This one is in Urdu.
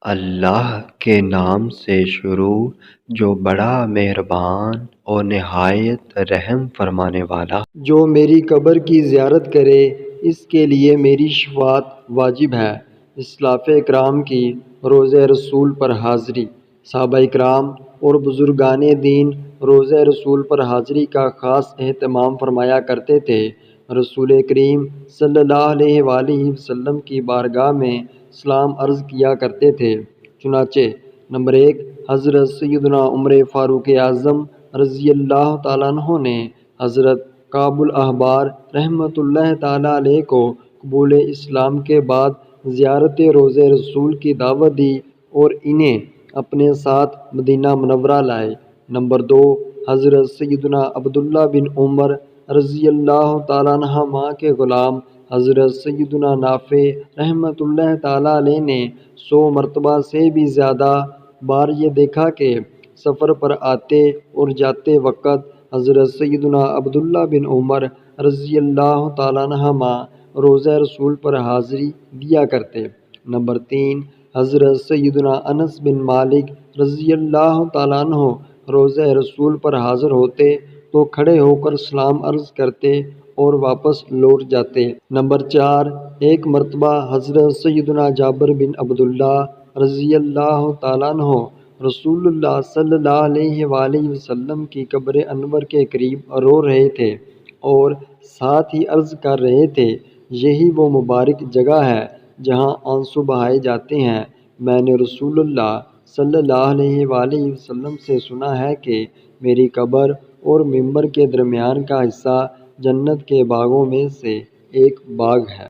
اللہ کے نام سے شروع جو بڑا مہربان اور نہایت رحم فرمانے والا۔ جو میری قبر کی زیارت کرے اس کے لیے میری شفاعت واجب ہے۔ اسلاف اکرام کی روضہ رسول پر حاضری۔ صحابہ اکرام اور بزرگان دین روضہ رسول پر حاضری کا خاص اہتمام فرمایا کرتے تھے۔ رسول کریم صلی اللہ علیہ وآلہ وسلم کی بارگاہ میں سلام عرض کیا کرتے تھے۔ چنانچہ نمبر 1 حضرت سیدنا عمر فاروق اعظم رضی اللہ تعالیٰ عنہ نے حضرت کعب الاحبار رحمۃ اللہ تعالیٰ علیہ کو قبول اسلام کے بعد زیارت روضہ رسول کی دعوت دی اور انہیں اپنے ساتھ مدینہ منورہ لائے۔ نمبر 2 حضرت سیدنا عبداللہ بن عمر رضی اللہ تعالیٰ عنہما کے غلام حضرت سیدنا نافع رحمۃ اللہ تعالیٰ علیہ نے 100 مرتبہ سے بھی زیادہ بار یہ دیکھا کہ سفر پر آتے اور جاتے وقت حضرت سیدنا عبداللہ بن عمر رضی اللہ تعالیٰ عنہما روضہ رسول پر حاضری دیا کرتے۔ نمبر 3 حضرت سیدنا انس بن مالک رضی اللہ تعالیٰ عنہ روضہ رسول پر حاضر ہوتے تو کھڑے ہو کر سلام عرض کرتے اور واپس لوٹ جاتے۔ نمبر 4 ایک مرتبہ حضرت سیدنا جابر بن عبداللہ رضی اللہ تعالیٰ عنہ رسول اللہ صلی اللہ علیہ وآلہ وسلم کی قبر انور کے قریب رو رہے تھے اور ساتھ ہی عرض کر رہے تھے، یہی وہ مبارک جگہ ہے جہاں آنسو بہائے جاتے ہیں۔ میں نے رسول اللہ صلی اللہ علیہ وآلہ وسلم سے سنا ہے کہ میری قبر اور ممبر کے درمیان کا حصہ جنت کے باغوں میں سے ایک باغ ہے۔